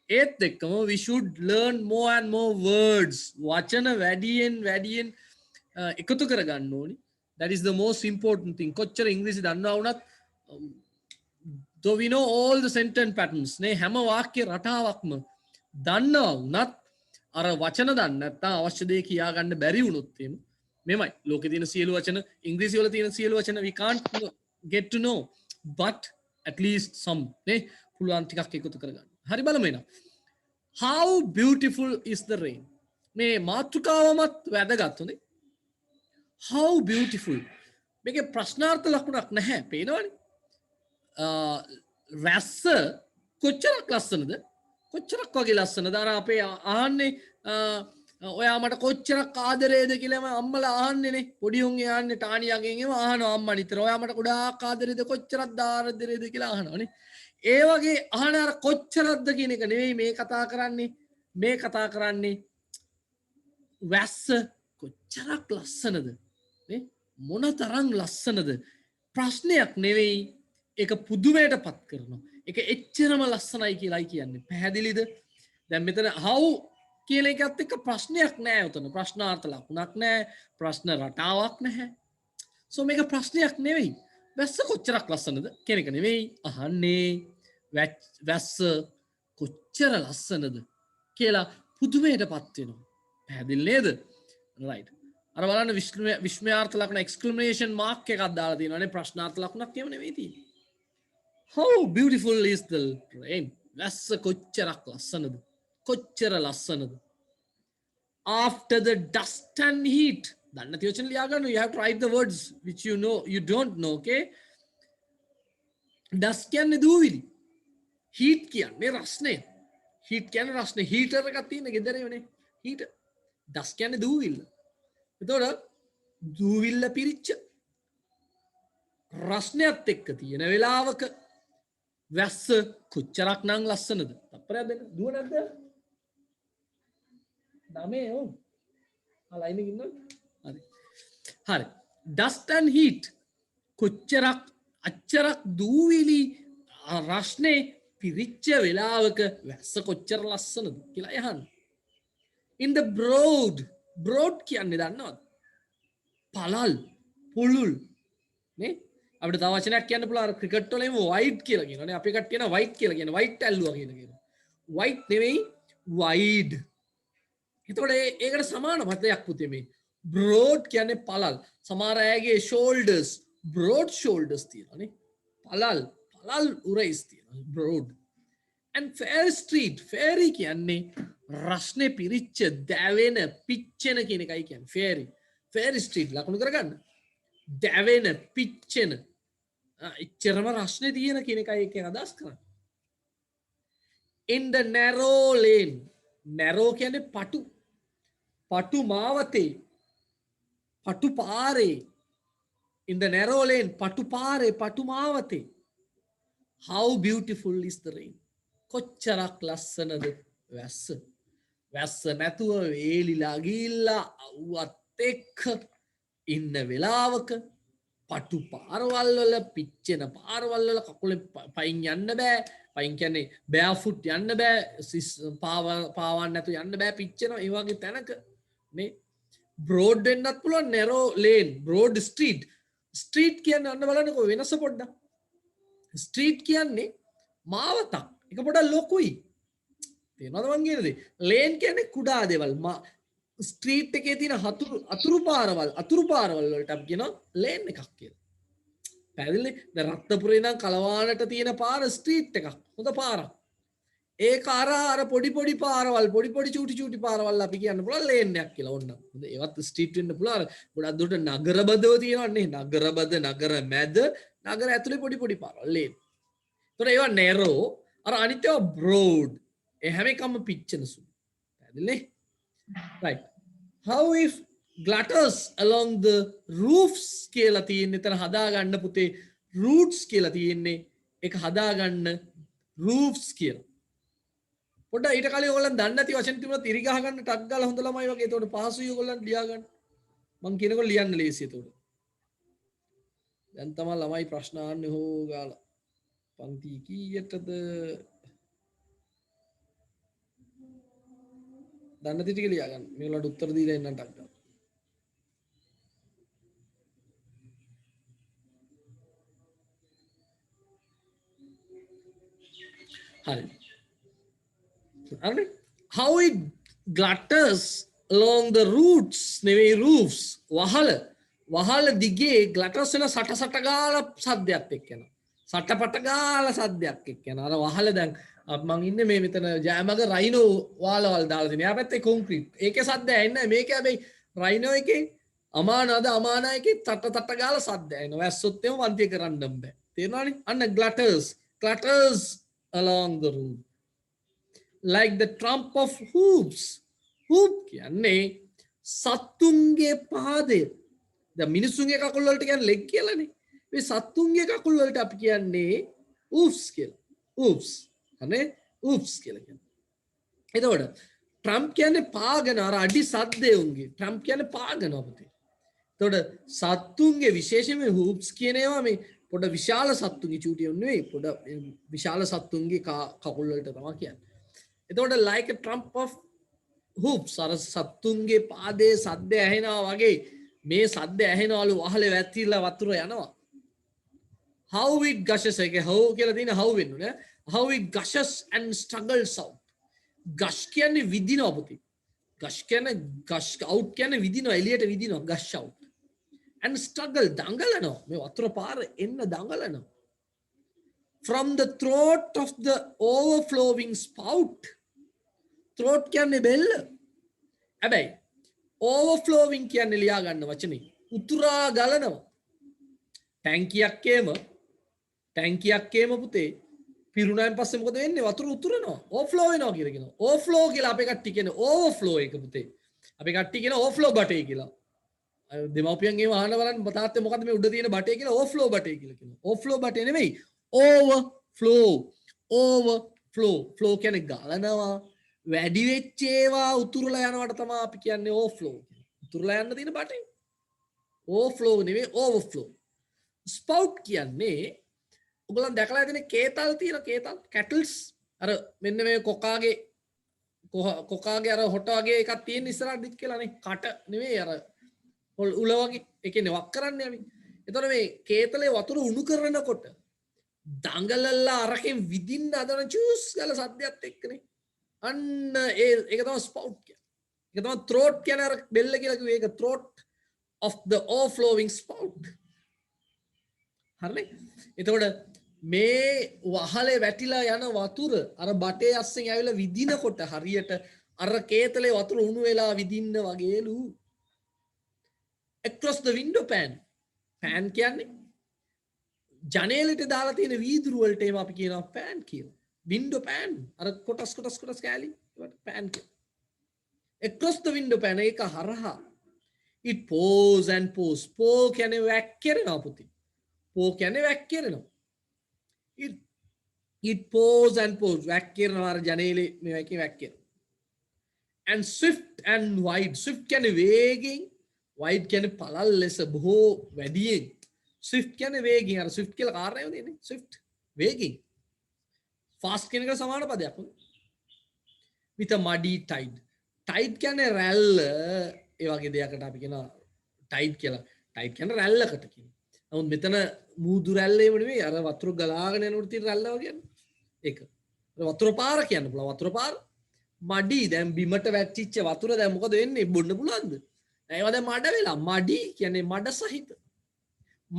ඒත් එක්කම we should learn more and more words. වචන වැඩියෙන් එකතු කරගන්න ඕනි. That is the most important thing. කොච්චර ඉංග්‍රීසි දන්නවා වුණත් though we know all the sentence patterns නේ හැම වාක්‍ය රටාවක්ම දන්නවා වුණත් අර වචන දන්නේ නැත්නම් අවශ්‍ය දේ කියා ගන්න බැරි වුණොත් එහෙම මෙමය ලෝකේ තියෙන සියලු වචන ඉංග්‍රීසි වල තියෙන සියලු වචන we can't get to know but at least some නේ පුළුවන් ටිකක් එකතු කරගන්න. හරි බලමු එහෙනම්. How beautiful is the rain? මේ මාතෘකාවමත් වැදගත් හොඳේ. How beautiful. මේකේ ප්‍රශ්නාර්ථ ලකුණක් නැහැ. පේනවනේ. වැස්ස කොච්චරක් ලස්සනද? කොච්චරක් වගේ ලස්සනද? අර අපේ ආන්නේ ඔයා මට කොච්චරක් ආදරේද කියලාම අම්මලා ආන්නේනේ. පොඩි උන්ගේ ආන්නේ ටානියාගෙන් එහෙම අහනවා අම්මා නිතර. ඔයා මට ගොඩාක් ආදරේද කොච්චරක් ආදරේද කියලා අහනවානේ. ඒ වගේ අහන අර කොච්චරක්ද කියන එක නෙවෙයි මේ කතා කරන්නේ. මේ කතා කරන්නේ වැස්ස කොච්චරක් ලස්සනද? නේ? මොන තරම් ලස්සනද? ප්‍රශ්නයක් නෙවෙයි. ඒක පුදුමයට පත් කරනවා. ඒක එච්චරම ලස්සනයි කියලායි කියන්නේ. පැහැදිලිද? දැන් මෙතන how කියන එකත් එක්ක ප්‍රශ්නයක් නෑ උතන. ප්‍රශ්නාර්ථ ලකුණක් නෑ. ප්‍රශ්න රටාවක් නැහැ. so මේක ප්‍රශ්නයක් නෙවෙයි. වැස්ස කොච්චරක් ලස්සනද කියන එක නෙවෙයි අහන්නේ. වැස්ස කොච්චර ලස්සනද කියලා පුදුමයට පත් වෙනවා. පැහැදිලි නේද? right. අර බලන්න විස්මයාර්ථ ලකුණ exclamation mark එකක් දාලා තියෙනවානේ ප්‍රශ්නාර්ථ ලකුණක් එහෙම නෙවෙයි තියෙන්නේ. How beautiful is the rain? වැස්ස කොච්චරක් ලස්සනද? කොච්චර ලස්සනද? After the dust and heat. දන්න නැති වචන ලියා ගන්න. You have to write the words which you know you don't know, okay? dust කියන්නේ දූවිලි. heat කියන්නේ රස්නේ. heat කියන්නේ රස්නේ. heater එකක් තියෙන ගෙදරේනේ. heater. dust කියන්නේ දූවිල්ල. එතකොට දූවිල්ල පිරිච්ච රස්නයත් එක්ක තියෙන වෙලාවක වැස්ස කොච්චරක් නම් ලස්සනද? තප්පරයක් දෙන්න. දුව නැද්ද? 9 ඕ. ලයින් එකේ ඉන්නවද? හරි. හරි. dust and heat කොච්චරක් අච්චරක් දූවිලි රස්නේ පිරිච්ච වෙලාවක වැස්ස කොච්චර ලස්සනද කියලා අහන්න. in the broad කියන්නේ දන්නවද? පළල් පුළුල් නේ අපිට තව වචනයක් කියන්න පුළුවන් අර ක්‍රිකට් වල එම වයිඩ් කියලා කියනවානේ අපේ කට්ටිය නා වයිට් කියලා කියන වයිට් ඇල්ලුවා කියනවා වයිට් නෙවෙයි වයිඩ් එතකොට ඒකට සමාන පදයක් පුතේ මේ බ්‍රෝඩ් කියන්නේ පළල් සමහර අයගේ ෂෝල්ඩර්ස් බ්‍රෝඩ් ෂෝල්ඩර්ස් තියෙනවානේ පළල් උරයිස් තියෙනවා broad and fair street fairy කියන්නේ රස්නේ පිරිච්ච දැවෙන පිච්චෙන කියන එකයි කියන්නේ fairy street ලකුණු කරගන්න දැවෙන පිච්චෙන එච්චරම රස්නේ තියෙන කියන එකයි එකෙන් අදහස් කරන්නේ in the narrow lane narrow කියන්නේ පටු මාවතේ පටු පාරේ in the narrow lane පටු පාරේ පටු මාවතේ how beautiful is the rain කොච්චරක් ලස්සනද වැස්ස නැතුව වේලිලා ගිහිල්ලා අවුවත් එක්ක ඉන්න වෙලාවක පටු පාරවල් වල පිච්චෙන පාරවල් වල කකුලෙන් පයින් යන්න බෑ පයින් කියන්නේ බෑෆුට් යන්න බෑ පාවන්න නැතුව යන්න බෑ පිච්චෙනවා ඒ වගේ තැනක මේ බ්‍රෝඩ් වෙන්නත් පුළුවන් නැරෝ ලේන් බ්‍රෝඩ් ස්ට්‍රීට් කියන්නේ අන්න බලන්නකෝ වෙනස පොඩ්ඩක් ස්ට්‍රීට් කියන්නේ මාවතක් එක පොඩක් ලොකුයි තේරෙනවද මං කියන්නේ ලේන් කියන්නේ කුඩා දේවල් ස්ට්‍රීට් එකේ තියෙන අතුරු පාරවල් වලට අපි කියනවා ලේන් එකක් කියලා. පැහැදිලිද? දැන් රත්නපුරේ ඉඳන් කලවානට තියෙන පාර ස්ට්‍රීට් එකක්. හොඳ පාරක්. ඒක අර පොඩි පාරවල් පොඩි චූටි පාරවල් අපි කියන්න පුළුවන් ලේන් එකක් කියලා ඕන්න. හොඳ ඒවත් ස්ට්‍රීට් වෙන්න පුළුවන්. ගොඩක් දුරට නගරබදව තියෙනවනේ. නගරබද නගර මැද නගර ඇතුලේ පොඩි පාරවල් ලේන්. ඒතර ඒවා narrow අර අනිත් ඒවා broad. ඒ හැම එකම පිච්චෙන සුළු. පැහැදිලිනේ? right how if gutters along the roofs කියලා තියෙන්නේ එතන හදාගන්න පුතේ roots කියලා තියෙන්නේ ඒක හදාගන්න roofs කියලා පොඩ්ඩක් ඊට කලින් ඔයගොල්ලන් දන්නේ නැති වචන තිබුණත් ඉරි ගහ ගන්න ටක් ගාලා හොඳ ළමයි වගේ ඒතකොට පහසුයි ඔයගොල්ලන් ලියා ගන්න මං කියනකොට ලියන්න ලේසි ඒතකොට දැන් තමයි ළමයි ප්‍රශ්න අහන්නේ හො ගාලා පන්ති කීයටද දන්න නැති ටික ලියා ගන්න. මේගොල්ලන්ට උත්තර දීලා එන්නට අක්කා. හරි. හරි. How it glutters along the roots නෙවෙයි roofs වහල දිගේ ග්ලටර්ස් වෙන සට ගාලා සද්දයක් එක්ක යනවා. සටපට ගාලා සද්දයක් එක්ක යනවා. අර වහල දැන් මං ඉන්නේ මේ මෙතන ජයමග රයිනෝ වාලවල් දාලා තියෙනවා. එයා පැත්තේ කොන්ක්‍රීට්. ඒකේ සද්ද ඇහෙන්නේ නැහැ. මේක හැබැයි රයිනෝ එකේ අමානා එකේ තට ගාලා සද්ද ඇහෙනවා. වැස්සොත් එම වන්තිය කරන්න බෑ. තේරෙනවනේ? අන්න glutters along the roof. Like the trump of hooves. hoop කියන්නේ සත්තුන්ගේ පාදය. දැන් මිනිස්සුන්ගේ කකුල් වලට කියන්නේ leg කියලානේ. මේ සත්තුන්ගේ කකුල් වලට අපි කියන්නේ hoofs කියලා. hoofs. අනේ hoofs කියලා කියන්නේ. එතකොට trump කියන්නේ පාගන අර අඩි සද්දේ උන්ගේ. trump කියන්නේ පාගන අපතේ. එතකොට සත්තුන්ගේ විශේෂයෙන්ම hoops කියන ඒවා මේ පොඩ විශාල සත්තුන්ගේ චූටිය නෙවෙයි පොඩ විශාල සත්තුන්ගේ කකුල් වලට තමයි කියන්නේ. එතකොට like a trump of hoops අර සත්තුන්ගේ පාදයේ සද්ද ඇහෙනවා වගේ මේ සද්ද ඇහෙනවලු වහලේ වැතිලා වතුර යනවා. how it gushes එක how කියලා තියෙන how වෙන්නේ නේ. how it gushes and struggles out. gush කියන්නේ විදිනවා පුතේ. gush කියන්නේ gush out කියන්නේ විදිනවා එළියට විදිනවා gush out. and struggle දඟලනවා මේ වතුර පාර එන්න දඟලනවා. from the throat of the overflowing spout. throat කියන්නේ බෙල්ල. හැබැයි overflowing කියන්නේ ලියා ගන්න වචනේ උතුරා ගලනවා. ටැංකියක්කේම පුතේ පිරුණාන් පස්සේ මොකද වෙන්නේ? වතුර උතුරනවා. overflow වෙනවා කියලා කියනවා. overflow කියලා අපේ කට්ටිය කියන overflow එක පුතේ. අපේ කට්ටිය කියන overflow බටේ කියලා. දෙමව්පියන් ඒව අහන්න බලන්න තාත්තේ මොකද්ද මේ උඩ තියෙන බටේ කියලා overflow බටේ කියලා කියනවා. overflow බටේ නෙමෙයි overflow flow කියන්නේ ගලනවා. වැඩි වෙච්ච ඒවා උතුරලා යනවට තමයි අපි කියන්නේ overflow. උතුරලා යන්න තියෙන බටේ. overflow නෙවෙයි overflow. spout කියන්නේ ඔයගොල්ලන් දැකලා ඇතිනේ කේතල් තියෙන කේතල් කැටල්ස් අර මෙන්න මේ කොකාගේ අර හොට වගේ එකක් තියෙන ඉස්සරහට දික් කියලානේ කට නෙවෙයි අර උල වගේ ඒ කියන්නේ වක් කරන්නේ අපි. එතකොට මේ කේතලේ වතුර උණු කරනකොට දඟලලා අරකින් විදින්න හදන චූස් ගාලා සද්දයක් එක්කනේ. අන්න ඒක තමයි ස්පවුට් කියන්නේ. ඒක තමයි throat කියන්නේ අර බෙල්ල කියලා කිව්වේ ඒක throat of the overflowing spout. හරිනේ? එතකොට මේ වහලේ වැටිලා යන වතුර අර බටේ අස්සෙන් ඇවිල්ලා විදිනකොට හරියට අර කේතලේ වතුර උණු වෙලා විදින්න වගේලු. across the window pan. pan කියන්නේ ජනේලෙට දාලා තියෙන වීදුරු වලට ඒවා අපි කියනවා pan කියලා. window pan අර කොටස් කෑලි ඒවට pan කියනවා. across the window pan ඒක හරහා it pours and pours. pour කියන්නේ වැක්කිරෙනවා පුතේ. pour කියන්නේ වැක්කිරෙනවා. it pours and pours. වැක්කිරෙනවා අර ජනේලේ මේකේ වැක්කිරෙනවා. and swift and wide. swift කියන්නේ වේගෙන් wide කියන්නේ පළල් ලෙස බොහෝ වැඩියෙන්. swift කියන්නේ වේගින් අර swift කියලා කාර් එකක් තියෙන්නේ swift වේගින්. fast කියන එකට සමාන පදයක් නේ. with a muddy tide. tide කියන්නේ රැල්ල ඒ වගේ දෙයකට අපි කියනවා tide කියලා. tide කියන්නේ රැල්ලකට කියනවා. නමුත් මෙතන මූදු රැල්ලේම නෙවෙයි අර වතුර ගලාගෙන යනකොට තියෙන රැල්ල වගේ කියන්නේ. ඒක. වතුර පාර කියන්න පුළුවන්. වතුර පාර මඩි දැන් බිමට වැටිච්ච වතුර දැන් මොකද වෙන්නේ? බොන්න පුළුවන්ද? ඒවා දැන් මඩ වෙලා. මඩි කියන්නේ මඩ සහිත.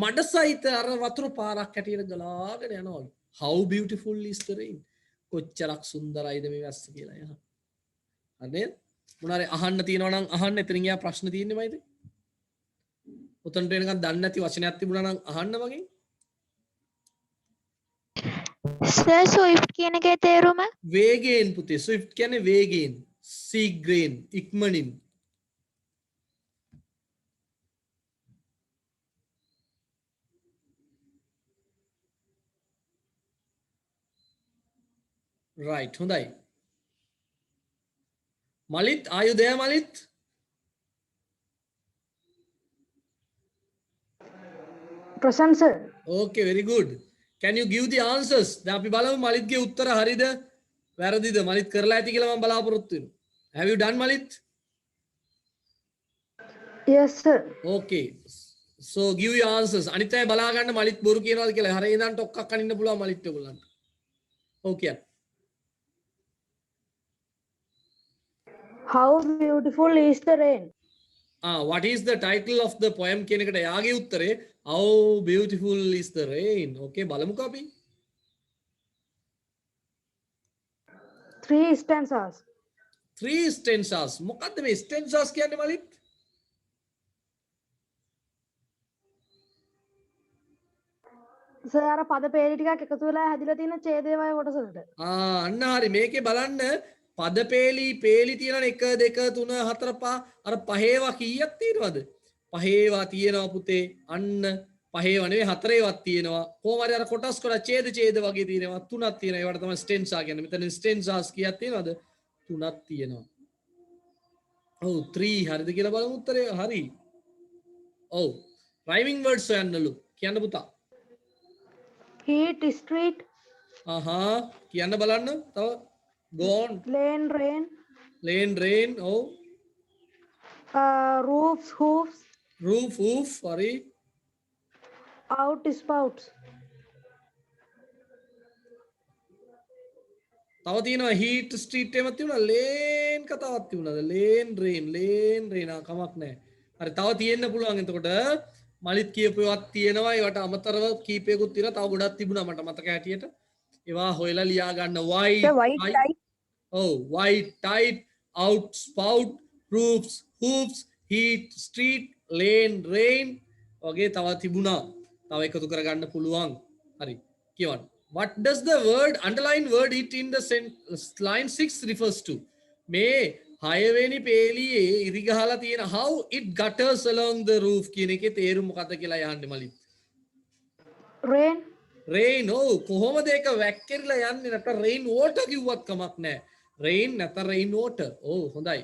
මඩ සහිත අර වතුර පාරක් හැටියට ගලාගෙන යනවලු. How beautiful is the rain. කොච්චරක් සුන්දරයිද මේ වැස්ස කියලා යහ. හරිද? මොනාරි අහන්න තියෙනවා නම් අහන්න. එතනින් යා ප්‍රශ්න තියෙන්නේ මයිද? උතන්ට එනකන් දන්නේ නැති වචනයක් තිබුණා නම් අහන්න වගේ. සර් ස්විෆ්ට් කියන එකේ තේරුම? වේගයෙන් පුතේ. ස්විෆ්ට් කියන්නේ වේගයෙන්. සීග්‍රේන් ඉක්මනින්. right හොඳයි. Malit, are you there Malit? Present sir. Okay, very good. Can you give the answers? දැන් අපි බලමු මලිත්ගේ උත්තර හරිද වැරදිද? මලිත් කරලා ඇති කියලා මම බලාපොරොත්තු වෙනවා. Have you done, Malit? Yes, sir. Okay. So give your answers. අනිත් අය බලා ගන්න මලිත් බොරු කියනවාද කියලා. හරිය ඉඳන් ටොක්ක්ක් අනින්න පුළුවන් මලිත් ඔයගොල්ලන්ට. Okay. How beautiful is the rain? What is the title of the poem කියන එකට යාගේ උත්තරේ How beautiful is the rain. Okay, බලමුකෝ අපි. 3 stanzas. 3 stanzas. මොකද්ද මේ stanzas කියන්නේ මලිත්? සර් අර පද පේලි ටිකක් එකතු වෙලා හැදිලා තියෙන ඡේදේවය කොටසකට. අන්න හරි මේකේ බලන්න පද පේලි තියෙනවනේ 1 2 3 4 5 අර පහේවා කීයක් තියෙනවද? පහේවා තියෙනවා පුතේ. අන්න පහේවා නෙවෙයි හතරේවත් තියෙනවා. කොහොම හරි අර කොටස් කොට ඡේද වගේ තියෙනවා. 3ක් තියෙනවා. ඒවට තමයි ස්ටෙන්සා කියන්නේ. මෙතන ස්ටෙන්සාස් කීයක් තියෙනවද? 3ක් තියෙනවා. ඔව් 3 හරිද කියලා බලමු උත්තරේ. හරි. ඔව්. රයිමින් වර්ඩ්ස් හොයන්නලු. කියන්න පුතා. Heat, street, කියන්න බලන්න තව go on. lane, rain, rain. Oh, roofs, hoofs, roof. Sorry. out, spouts. තව තියෙනවා heat, street එහෙම තියෙනවා lane කතාවක් තියුණාද lane rain කමක් නැහැ. හරි තව තියෙන්න පුළුවන් එතකොට මලිත් කියපුවත් තියෙනවා ඒවට අමතරව කීපයකුත් තියෙනවා තව ගොඩක් තිබුණා මට මතක හැටියට ඒවා හොයලා ලියා ගන්න white tide out spout roofs hoofs heat street lane rain වගේ තව තිබුණා තව එකතු කරගන්න පුළුවන් හරි කියවන්න what does the word underline word it in the line 6 refers to මේ හයවෙනි පේලියේ ඉරි ගහලා තියෙන how it gutters along the roof කියන එකේ තේරුම මොකක්ද කියලා යන්නේ මලින් rain කොහොමද ඒක වැක්කිරලා යන්නේ නැත්නම් rain water කිව්වත් කමක් නැහැ rain නැත්නම් rain water හොඳයි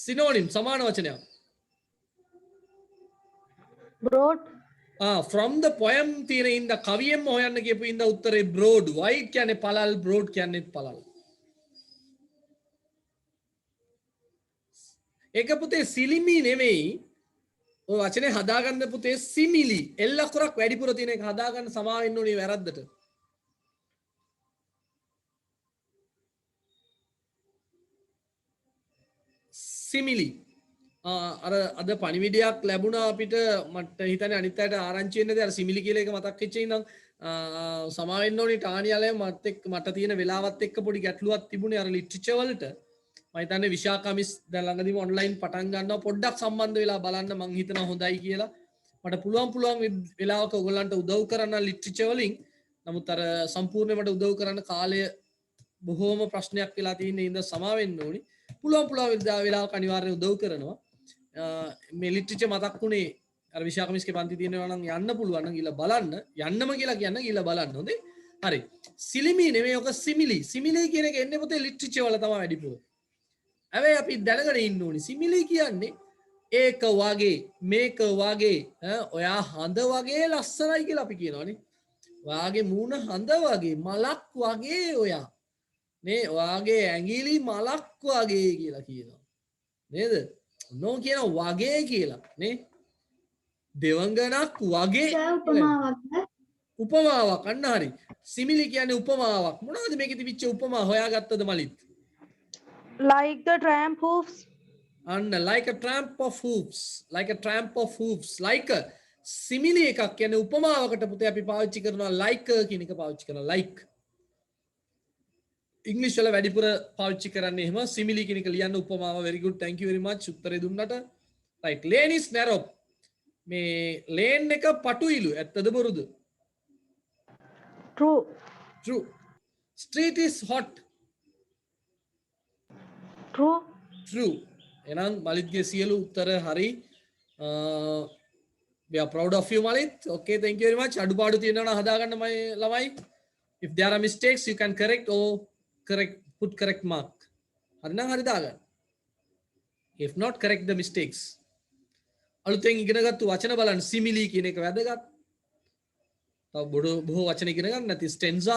synonym සමාන වචනයක් broad from the poem තියෙන ඉඳ කවියෙන්ම හොයන්න කියපු ඉඳ උත්තරේ broad wide කියන්නේ පළල් broad කියන්නේ පළල් ඒක පුතේ සිලිමි නෙමෙයි ඔය වචනේ හදාගන්න පුතේ සිමිලි එල් අකුරක් වැඩිපුර තියෙන එක හදාගන්න සමා වෙන්න ඕනේ වැරද්දට සිමිලි අර අද පණිවිඩයක් ලැබුණා අපිට මට හිතන්නේ අනිත් අයට ආරංචි වෙන්නද අර සිමිලි කියලා එක මතක් වෙච්ච ඉඳන් සමා වෙන්න ඕනේ ටානියාලේ මට තියෙන වෙලාවත් එක්ක පොඩි ගැටලුවක් තිබුණේ අර ලිටරචර් වලට මම හිතන්නේ විශාකමිස් දැන් ළඟදීම ඔන්ලයින් පටන් ගන්නවා පොඩ්ඩක් සම්බන්ධ වෙලා බලන්න මං හිතනවා හොඳයි කියලා මට පුළුවන් වෙලාවක ඔයගොල්ලන්ට උදව් කරන්න ලිටරචර් වලින් නමුත් අර සම්පූර්ණයෙන් මට උදව් කරන්න කාලය බොහෝම ප්‍රශ්නයක් වෙලා තියෙන ඉඳ සමා වෙන්න ඕනි පුළුවන් වෙලාවක අනිවාර්යයෙන් උදව් කරනවා මේ ලිටරචර් මතක් වුණේ අර විශාකමිස්ගේ පන්ති තියෙනවා නම් යන්න පුළුවන් නම් ගිහලා බලන්න යන්නම කියලා කියන්න ගිහලා බලන්න හොඳේ හරි සිලිමි නෙමෙයි ඔක සිමිලි කියන එක එන්නේ පොතේ ලිටරචර් වල තමයි වැඩිපුර හැබැයි අපි දැනගෙන ඉන්න ඕනි සිමිලි කියන්නේ ඒක වගේ මේක වගේ ඔයා හඳ වගේ ලස්සනයි කියලා අපි කියනවානේ ඔයාගේ මූණ හඳ වගේ මලක් වගේ ඔයා නේ ඔයාගේ ඇඟිලි මලක් වගේ කියලා කියනවා නේද නෝ කියන වගේ කියලා නේ දෙවංගනක් වගේ උපමාවක් අන්න හරි සිමිලි කියන්නේ උපමාවක් මොනවද මේකේ තිබිච්ච උපමා හොයාගත්තද Malith like the tramp hoofs and like a tramp of hoops like a simile එකක් කියන්නේ උපමාවකට පුතේ අපි පාවිච්චි කරනවා like කියන එක පාවිච්චි කරනවා like ඉංග්‍රීසි වල වැඩිපුර පාවිච්චි කරන්නේ එහෙම simile කියන එක ලියන්න උපමාව very good thank you very much උත්තරේ දුන්නට right lane is narrow මේ lane එක පටුයිලු ඇත්තද බොරුද true street is hot true එහෙනම් මලිත්ගේ සියලු උත්තර හරි we are proud of you Malit okay thank you very much අඩුපාඩු තියෙනවා නම් හදාගන්න මයි ළමයි if there are mistakes you can correct or put correct mark හරි නම් හරි දාගන්න if not correct the mistakes අලුතෙන් ඉගෙනගත්තු වචන බලන්න simile කියන එක වැදගත් තව බොහෝ වචන ඉගෙන ගන්න නැති stanza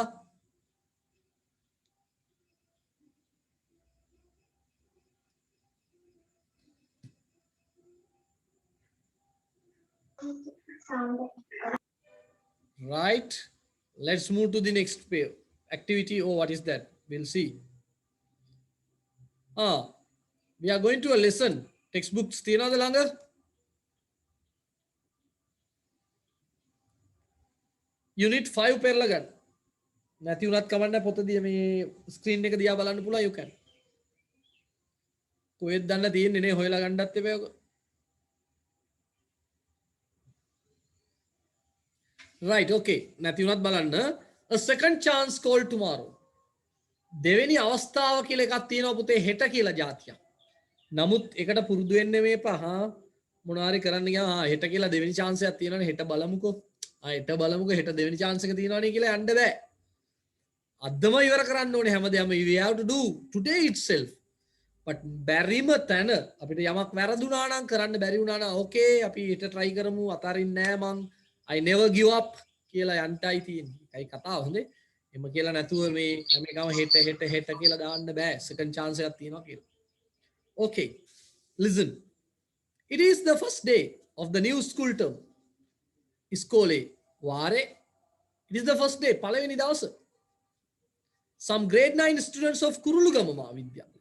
Right. Let's move to the next activity. Oh, what is that? We'll see. We are going to a lesson. Textbooks තියනවද ළඟ? Unit 5 පෙරලා ගන්න. නැති උනත් කමන්න පොත දිහා මේ ස්ක්‍රීන් එක දිහා බලන්න පුළුවන් you can. කොහෙද දන්න තියෙන්නේ නේ හොයලා ගන්නත් එපා ඔක. Right, okay. නැති උනත් බලන්න. A second chance call tomorrow. දෙවෙනි අවස්ථාව කියලා එකක් තියෙනවා පුතේ හෙට කියලා જાතියක්. නමුත් ඒකට පුරුදු වෙන්න මේපා මොනවාරි කරන්න ගියාම හෙට කියලා දෙවෙනි chance එකක් තියෙනවනේ හෙට බලමුකෝ. හෙට බලමුකෝ හෙට දෙවෙනි chance එක තියෙනවනේ කියලා යන්න බෑ. අදම ඉවර කරන්න ඕනේ හැමදේම we have to do today itself. but බැරිම තැන අපිට යමක් වැරදුනා නම් කරන්න බැරි වුණා නම් okay අපි හෙට try කරමු අතාරින්නේ නෑ මං I never give up කියලා යන්ටයි තියෙන්නේ. ඒකයි කතාව හොඳේ. එම කියලා නැතුව මේ හැම එකම හෙට කියලා දාන්න බෑ. second chance එකක් තියෙනවා කියලා. Okay. Listen. It is the first day of the new school term. ඉස්කෝලේ වාරේ. It is the first day පළවෙනි දවස. Some grade 9 students of කුරුළුගම මහාවිද්‍යාලය.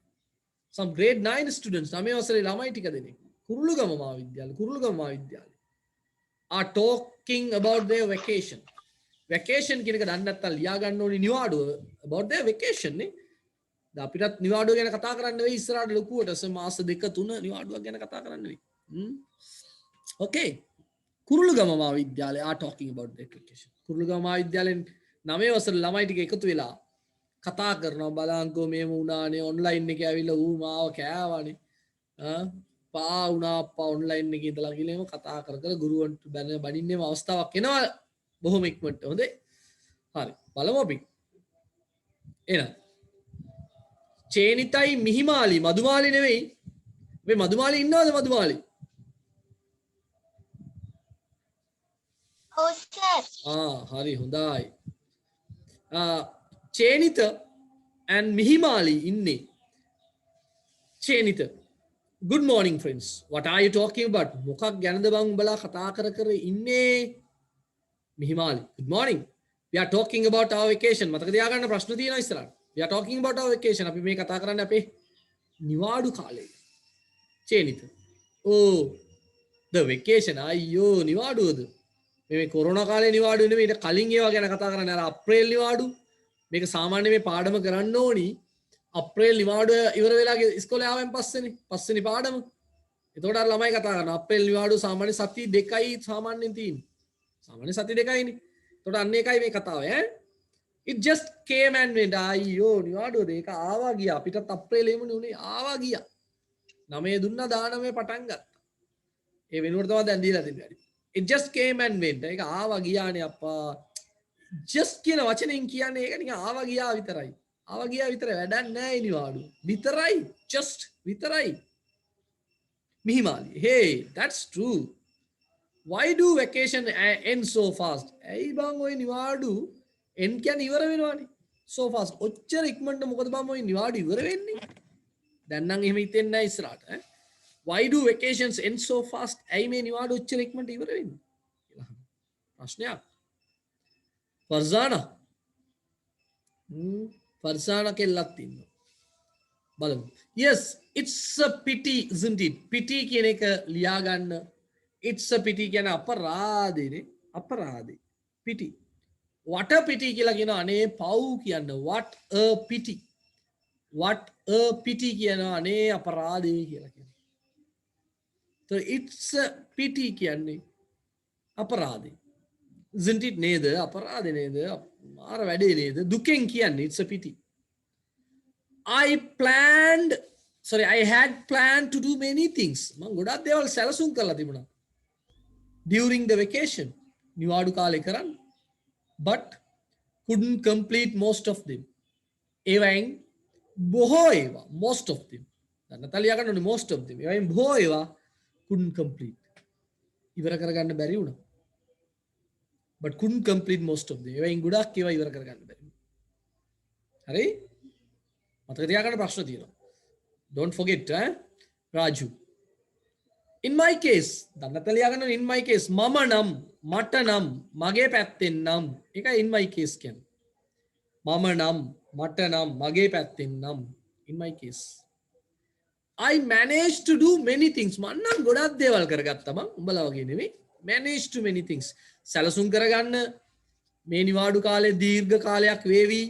Some grade 9 students 9 වසරේ ළමයි ටික දෙනෙක් කුරුළුගම මහාවිද්‍යාලය are talking about their vacation. Vacation කියන එක දන්නේ නැත්නම් ලියා ගන්න ඕනේ නිවාඩුව about their vacation නේ. දැන් අපිටත් නිවාඩුව ගැන කතා කරන්න වෙයි ඉස්සරහට ලොකුවට මාස 2-3 නිවාඩුවක් ගැන කතා කරන්න වෙයි. Okay. කුරුළුගම මහාවිද්‍යාලය are talking about their vacation. කුරුළුගම මහාවිද්‍යාලෙන් 9 වසරේ ළමයි ටික එකතු වෙලා කතා කරනවා බලංකෝ මේම වුණානේ ඔන්ලයින් එකේ ඇවිල්ලා ඌ මාව කෑවානේ. පා වුණා අප්පා ඔන්ලයින් එකේ ඉඳලා ගිහලා කතා කර කර ගුරුවන්ට බනින්නේම අවස්ථාවක් එනවා බොහොම ඉක්මනට. හොඳේ. හරි. බලමු අපි. එහෙනම් චේනිතයි මිහිමාලි මදුමාලි නෙවෙයි. මේ මදුමාලි ඉන්නවද මදුමාලි? ඔව් සර්. හරි හොඳයි. Chenita and Mihimali inne. Chenita. Good morning friends. What are you talking about? Mokak ganada bang bala kata kara kara inne. Mihimali. Good morning. We are talking about our vacation. Mataka diya ganna prashna thiyena isarata. We are talking about our vacation. Api me kata karanne ape niwadu kale. Chenita. Oh, the vacation. Ayyo niwadu oda. Me corona kale niwadu නෙමෙයි. ඊට කලින් ඒවා ගැන කතා කරන්නේ අර අප්‍රේල් නිවාඩු. මේක සාමාන්‍ය මේ පාඩම කරන්න ඕනි අප්‍රේල් නිවාඩුව ඉවර වෙලා ඉස්කෝලේ ආවෙන් පස්සේනේ පාඩම. එතකොට අර ළමයි කතා කරනවා අප්‍රේල් නිවාඩුව සාමාන්‍ය සති 2යි සාමාන්‍යයෙන් තියෙන්නේ. සාමාන්‍ය සති 2යිනේ. එතකොට අන්න ඒකයි මේ කතාව ඈ. It just came and went. අයියෝ නිවාඩුවද ඒක ආවා ගියා. අපිටත් අප්‍රේලෙමුනේ උනේ ආවා ගියා. 9 දුන්නා 19 පටන් ගත්තා. ඒ වෙනුවට තමයි දැන් දීලා දෙන්නේ. It just came and went. ඒක ආවා ගියානේ අප්පා. just කියන වචනෙන් කියන්නේ ඒක නිකන් ආවා ගියා විතරයි. ආවා ගියා විතරයි වැඩක් නැහැ නිවාඩු. විතරයි. just විතරයි. මිහිමාලි. Hey, that's true. Why do vacation end so fast? ඇයි බං ඔය නිවාඩු end කියන්නේ ඉවර වෙනවනේ. so fast. ඔච්චර ඉක්මනට මොකද බං ඔය නිවාඩු ඉවර වෙන්නේ? දැන් නම් එහෙම හිතෙන්නේ නැහැ ඉස්සරහට ඈ. Why do vacations end so fast? ඇයි මේ නිවාඩු ඔච්චර ඉක්මනට ඉවර වෙන්නේ? කියලා ප්‍රශ්නයක්. Farzana. Farzana කෙල්ලක් ඉන්නවා. බලමු. Yes, it's a pity, isn't it? Pity කියන එක ලියා ගන්න. It's a pity කියන අපරාධනේ. අපරාධේ. Pity. What a pity කියලා කියන අනේ පව් කියන්න. What a pity. What a pity කියන අනේ අපරාධේ කියලා කියනවා. So it's a pity කියන්නේ අපරාධේ. Isn't it නේද? අපරාධ නේද? මාර වැඩේ නේද? දුකෙන් කියන්නේ it's a pity. I had planned to do many things. මම ගොඩක් දේවල් සැලසුම් කරලා තිබුණා. During the vacation. නිවාඩු කාලේ කරන්න. But couldn't complete most of them. ඒවයින් බොහෝ ඒවා most of them. දැන් නතලියා ගන්න ඕනේ most of them. ඒවයින් බොහෝ ඒවා couldn't complete. ඉවර කරගන්න බැරි වුණා. But couldn't complete most of them. ඒවයින් ගොඩක් ඒවා ඉවර කරගන්න බැරි. හරි? මතක තියාගන්න ප්‍රශ්න තියෙනවා. Don't forget, Raju. in my case දන්න නැත්නම් ලියාගන්න in my case මම නම් මට නම් මගේ පැත්තෙන් නම් ඒක in my case කියන්නේ මම නම් මට නම් මගේ පැත්තෙන් නම් in my case I managed to do many things මම නම් ගොඩක් දේවල් කරගත්තා මං උඹලා වගේ නෙමෙයි managed to many things සැලසුම් කරගන්න මේ නිවාඩු කාලේ දීර්ඝ කාලයක් වේවි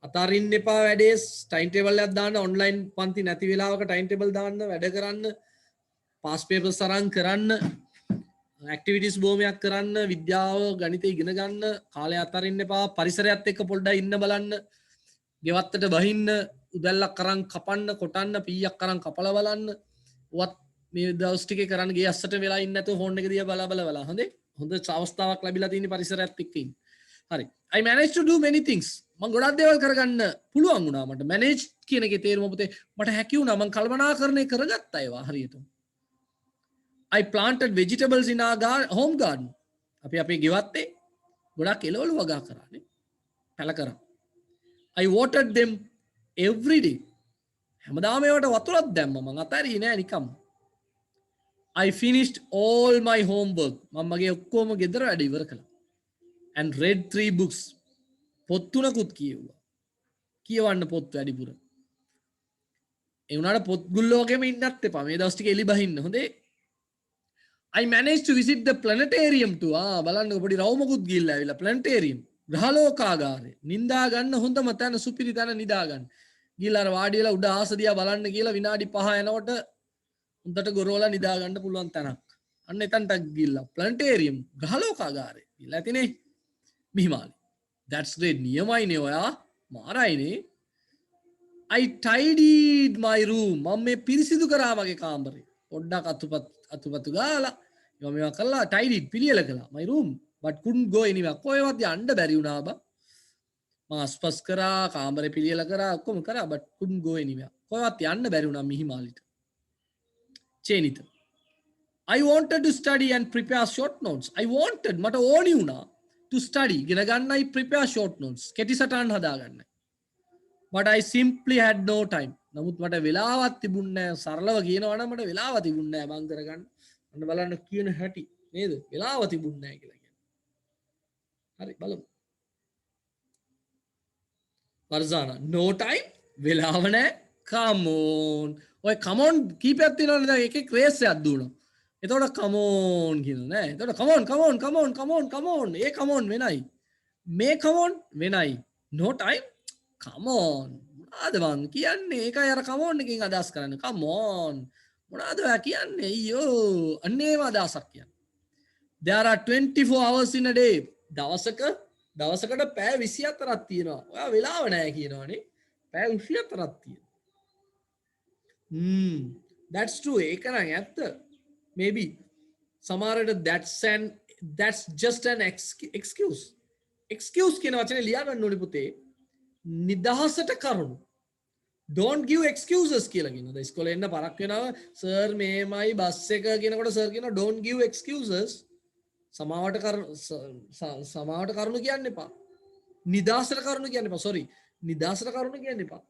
අතරින් එපා වැඩේ ටයිම් ටේබල් එකක් දාන්න ඔන්ලයින් පන්ති නැති වෙලාවක ටයිම් ටේබල් දාන්න වැඩ කරන්න පාස් පේපර්ස් අරන් කරන්න ඇක්ටිවිටිස් බොහොමයක් කරන්න විද්‍යාව ගණිතය ඉගෙන ගන්න කාලය අතරින් එපා පරිසරයත් එක්ක පොඩ්ඩක් ඉන්න බලන්න ගෙවත්තට බහින්න උදැල්ලක් අරන් කපන්න කොටන්න පීයක් අරන් කපලා බලන්න වත් මේ දවස් ටිකේ කරන්න ගේ අස්සට වෙලා ඉන්න නැතුව ෆෝන් එක දිහා බලා හොඳේ හොඳ අවස්ථාවක් ලැබිලා තියෙන පරිසරයත් එක්ක ඉන්න හරි I managed to do many things මම ගොඩක් දේවල් කරගන්න පුළුවන් වුණා මට manage කියන එකේ තේරුම පුතේ මට හැකි වුණා මම කල්පනාකරණය කරගත්තා ඒවා හරියට I planted vegetables in our home garden අපි අපේ ගෙවත්තේ ගොඩක් එළවලු වගා කරානේ පැල කරා I watered them every day හැමදාම ඒවට වතුරක් දැම්මා මං අතාරියේ නෑ නිකම් I finished all my homework මම මගේ ඔක්කොම ගෙදර වැඩ ඉවර කළා and read 3 books පොත් තුනකුත් කියෙව්වා කියවන්න පොත් වැඩිපුර ඒ වුණාට පොත් ගුල්ලෝ වගේම ඉන්නත් එපා මේ දවස් ටික එලි බහින්න හොඳේ I managed to visit the planetarium too බලන්න පොඩි රවුමකුත් ගිහිල්ලා ආවිලා planetarium ග්‍රහලෝකාගාරය නින්දා ගන්න හොඳම තැන සුපිරි තැන නිදා ගන්න ගිහිල්ලා අර වාඩි වෙලා උඩ ආස දිහා බලන්න කියලා විනාඩි 5 යනකොට උන්ට ගොරවලා නිදා ගන්න පුළුවන් තැනක් අන්න එතනට ගිහිල්ලා planetarium ග්‍රහලෝකාගාරය ගිහිල්ලා ඇතිනේ මිහිමාලි that's great නියමයිනේ ඔයා මාරයිනේ I tidied my room මම මේ පිරිසිදු කරා මගේ කාමරේ පොඩ්ඩක් අතුපතු ගාලා මේවා කළා tidied පිළියෙල කළා my room but couldn't go anywhere කොහෙවත් යන්න බැරි වුණා බා මම අස්පස් කරා කාමරේ පිළියෙල කරා ඔක්කොම කරා but couldn't go anywhere කොහෙවත් යන්න බැරි වුණා මිහිමාලිට චේනිත I wanted to study and prepare short notes I wanted මට ඕනි වුණා to study ඉගෙන ගන්නයි prepare short notes කෙටි සටහන් හදා ගන්නයි but I simply had no time නමුත් මට වෙලාවක් තිබුණේ නැහැ සරලව කියනවා නම් මට වෙලාව තිබුණේ නැහැ මං කරගන්න අන්න බලන්න කියන හැටි නේද වෙලාව තිබුණේ නැහැ කියලා කියන්නේ හරි බලමු වර්සානා no time වෙලාව නැහැ come on ඔය come on කීපයක් තියෙනවනේ දැන් එකේ ක්‍රේස් එකක් දුවනවා එතකොට come on කියනවා නෑ එතකොට come on A come on වෙනයි මේ come on වෙනයි no time come on මොනවාද මං කියන්නේ ඒකයි අර come on එකෙන් අදහස් කරන්නේ come on මොනවාද ඔයා කියන්නේ අයියෝ අන්න ඒව අදහසක් කියන්නේ there are 24 hours in a day දවසකට පැය 24ක් තියෙනවා ඔයා වෙලාව නැහැ කියනවනේ පැය 24ක් තියෙනවා that's true ඒක නම් ඇත්ත maybe සමහරට that's just an excuse කියන වචනේ ලියා ගන්න ඕනේ පුතේ නිදහසට කරුණු don't give excuses කියලා කියනවා ඉස්කෝලේ එන්න පරක් වෙනවා සර් මේමයි බස් එක කියනකොට සර් කියනවා don't give excuses සමාවට කරුණු කියන්න එපා නිදහසට කරුණු කියන්න එපා sorry නිදහසට කරුණු කියන්න එපා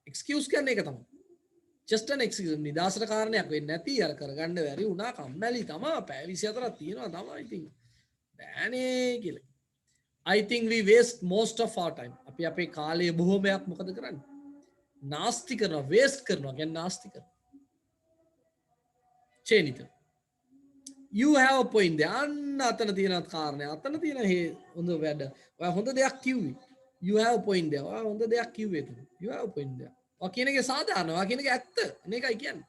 excuse කියන්නේ ඒක තමයි just an excuse නිදහසට කාරණයක් වෙන්නේ නැති අර කරගන්න බැරි වුණා කම්මැලි තමයි පැය 24ක් තියෙනවා තමයි ඉතින් බෑනේ කියලා I think we waste most of our time අපි අපේ කාලය බොහෝමයක් මොකද කරන්නේ නාස්ති කරනවා waste කරනවා කියන්නේ නාස්ති කරනවා චේනිත you have a point there අන්න අතන තියෙන කාරණේ අතන තියෙන හොඳ වැඩ ඔයා හොඳ දෙයක් කිව්වේ you have a point there ඔයා හොඳ දෙයක් කිව්වේ එතන you have a point there ඔයා කියන එක සාධාරණ ඔයා කියන එක ඇත්ත මේකයි කියන්නේ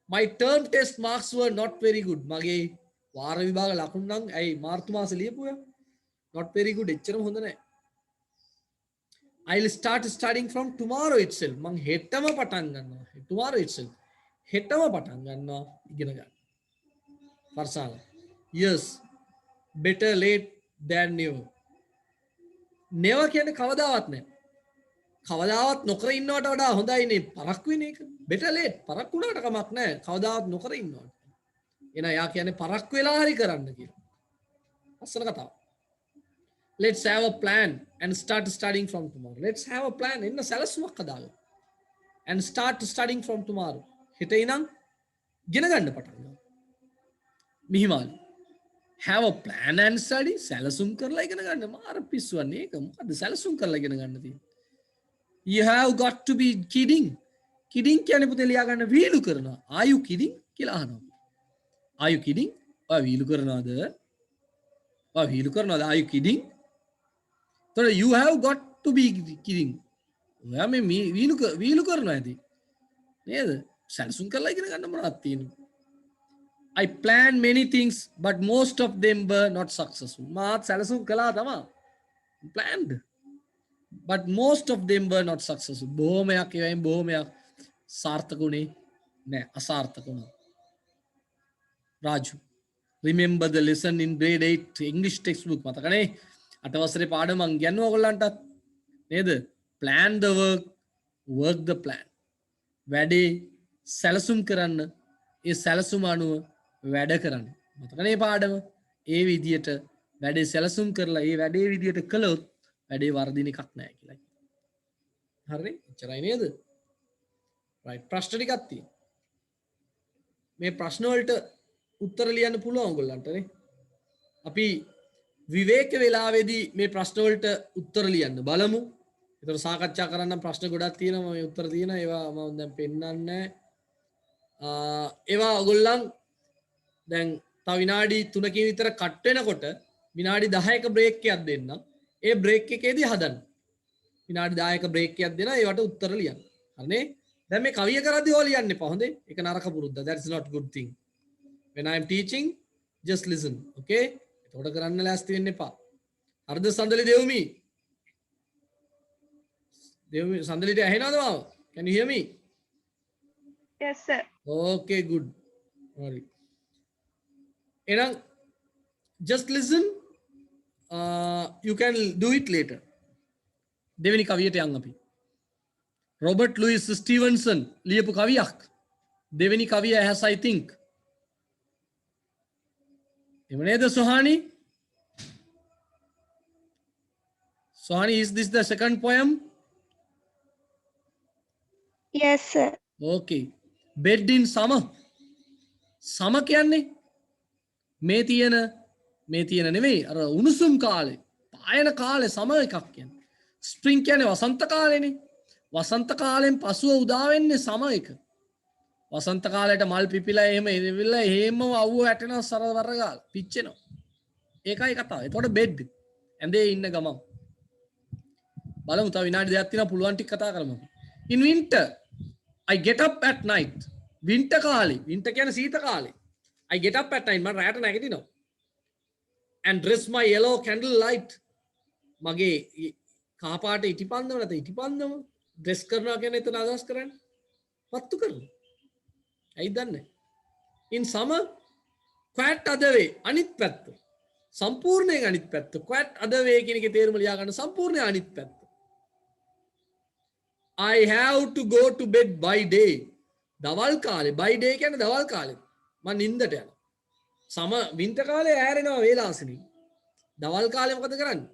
my term test marks were not very good මගේ වාර විභාග ලකුණු නම් ඇයි මාර්තු මාසේ ලියපුවා not very good එච්චරම හොඳ නැහැ I'll start studying from tomorrow itself මං හෙටම පටන් ගන්නවා tomorrow itself හෙටම පටන් ගන්නවා ඉගෙන ගන්න වර්සාලා yes better late than never never කියන්නේ කවදාවත් නැහැ කවදාවත් නොකර ඉන්නවට වඩා හොඳයිනේ පරක් වෙන එක better late පරක් වුණාට කමක් නැහැ කවදාවත් නොකර ඉන්නවට එනවා යා කියන්නේ පරක් වෙලා හරි කරන්න කියලා අස්සන කතාව let's have a plan and start studying from tomorrow let's have a plan එන්න සැලසුමක් හදාගන්න and start studying from tomorrow හෙට ඉඳන් ගෙන ගන්න පටන් ගන්නවා. මිහිමාලු have a plan and study සැලසුම් කරලා ඉගෙන ගන්න. මාර පිස්සුවන්නේ ඒක. මොකද්ද සැලසුම් කරලා ඉගෙන ගන්න තියෙන්නේ? You have got to be kidding. Kidding කියන්නේ පුතේ ලියා ගන්න වීලු කරනවා. Are you kidding කියලා අහනවා. Are you kidding? ඔය වීලු කරනවද? ඔය වීලු කරනවද? Are you kidding? තොර you have got to be kidding. ඔයා මේ වීලු කරනවා ඇති. නේද? සැලසුම් කරලා ඉගෙන ගන්න මොනවද තියෙන්නේ? I planned many things but most of them were not successful. මාත් සැලසුම් කළා තමයි. Planned. But most of them were not successful. බොහොමයක් ඒවායින් බොහොමයක් සාර්ථකුනේ නෑ අසාර්ථක වුණා. Raju remember the lesson in grade 8 English textbook මතකනේ? 8 වසරේ පාඩම මං කියන්නවා ඔයගොල්ලන්ටත් නේද? Plan the work, work the plan. වැඩේ සැලසුම් කරන්න, ඒ සැලසුම අනුව වැඩ කරන්න. මතකනේ පාඩම? ඒ විදියට වැඩේ සැලසුම් කරලා ඒ වැඩේ විදියට කළොත් වැඩේ වර්ධින එකක් නෑ කියලා. හරි? එච්චරයි නේද? right ප්‍රශ්න ටිකක් තියෙනවා. මේ ප්‍රශ්න වලට උත්තර ලියන්න පුළුවන් ඔයගොල්ලන්ට නේ. අපි විවේක වේලාවේදී මේ ප්‍රශ්න වලට උත්තර ලියන්න බලමු. ඒතර සාකච්ඡා කරන්න ප්‍රශ්න ගොඩක් තියෙනවා. මේ උත්තර තියෙනවා. ඒවා මම දැන් පෙන්නන්නේ ඒවා ඔයගොල්ලන් දැන් තව විනාඩි 3කින් විතර කට් වෙනකොට විනාඩි 10ක බ්‍රේක් එකක් දෙන්න. ඒ බ්‍රේක් එකේදී හදන්න. විනාඩි 10ක බ්‍රේක් එකක් දෙන ඒවට උත්තර ලියන්න. හරිනේ? දැන් මේ කවිය කරද්දී ඕල ලියන්න එපා. හොඳේ? ඒක නරක පුරුද්ද. That's not good thing. When I am teaching, just listen. Okay? එතකොට කරන්න ලෑස්ති වෙන්න එපා. හරිද සඳලි දෙව්මි? දෙව්මි සඳලිට ඇහෙනවද මාව? Can you hear me? Yes sir. Okay, good. Sorry. Enang, just listen. You can do it later. දෙවෙනි කවියට යන් අපි. Robert Louis Stevenson ලියපු කවියක්. දෙවෙනි කවිය as I think. එම නේද සොහානි? Sohani, is this the second poem? Yes sir. Okay. Bed in summer. Summer කියන්නේ මේ තියෙන නෙමෙයි අර උණුසුම් කාලේ පායන කාලේ summer එකක් කියන්නේ. Spring කියන්නේ වසන්ත කාලේනේ. වසන්ත කාලෙන් පසුව උදා වෙන්නේ summer එක. වසන්ත කාලයට මල් පිපිලා එහෙම එවිලා එහෙම අවුව වැටෙනවා සරවර ගාලා පිච්චෙනවා. ඒකයි කතාව. එතකොට බෙඩ් ඇඳේ ඉන්න ගමන් බලමු තව විනාඩි දෙකක් තියෙනවා පුළුවන් ටික කතා කරමු. In winter I get up at night. Winter කාලේ winter කියන්නේ සීත කාලේ. I get up at night මම රැට නැගිටිනවා. And dress my yellow candle light. මගේ කහපාට ඉටිපන්දම නැත ඉටිපන්දම ඩ්‍රෙස් කරනවා කියන්නේ එතන අදහස් කරන්නේ පත්තු කරනවා. ඇයි දන්නේ? In summer quite other way අනිත් පැත්ත. සම්පූර්ණයෙන් අනිත් පැත්ත. quite other way කියන එකේ තේරුම ලියා ගන්න සම්පූර්ණයෙන් අනිත් පැත්ත. I have to go to bed by day. දවල් කාලේ by day කියන්නේ දවල් කාලේ. මම නිින්දට යනවා. winter කාලේ ඈරෙනවා වේලාසිනී. දවල් කාලේ මොකද කරන්නේ?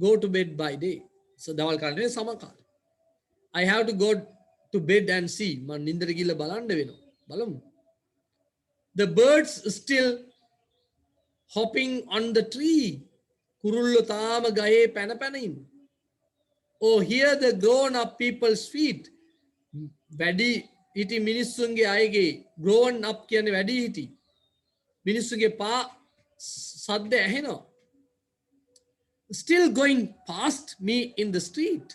Go to bed by day. So දවල් කාලේ නෙවෙයි summer කාලේ. I have to go to bed and see. මම නිින්දට ගිහලා බලන්න වෙනවා. බලමු. The birds still hopping on the tree. කුරුල්ලෝ තාම ගහේ පැන පැන ඉන්නේ. Oh, hear the grown up people's feet. වැඩි හිටි මිනිස්සුන්ගේ අයගේ grown up කියන්නේ වැඩි හිටි. මිනිස්සුන්ගේ පා සද්ද ඇහෙනවා. Still going past me in the street.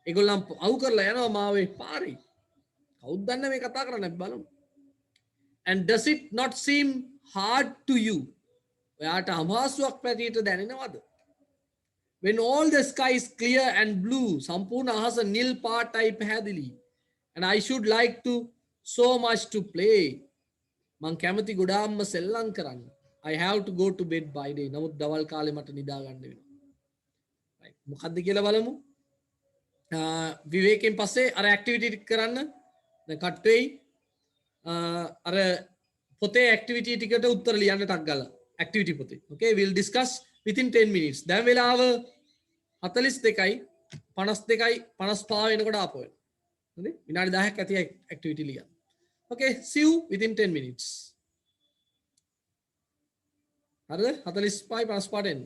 ඒගොල්ලන් අවු කරලා යනවා මාවේ පාරේ. කවුද දන්නේ මේ කතා කරන්නේ අපි බලමු. And does it not seem hard to you? ඔයාට අමාසුවක් පැටියට දැනෙනවද? When all the sky is clear and blue, සම්පූර්ණ අහස නිල් පාටයි පැහැදිලි. And I should like to so much to play. මං කැමති ගොඩාක්ම සෙල්ලම් කරන්න. I have to go to bed by day. නමුත් දවල් කාලේ මට නිදා ගන්න වෙනවා. right මොකද්ද කියලා බලමු. විවේකයෙන් පස්සේ අර ඇක්ටිවිටි ටික කරන්න. දැන් කට් වෙයි. අර පොතේ ඇක්ටිවිටි ටිකට උත්තර ලියන්න ටක් ගාලා. ඇක්ටිවිටි පොතේ. Okay, we'll discuss within 10 minutes. දැන් වෙලාව 42යි 52යි 55 වෙනකොට ආපහු එන්න. හරි? විනාඩි 10ක් ඇති ඇක්ටිවිටි ලියන්න. Okay, see you within 10 minutes. හරිද? 45 55 පාටෙන්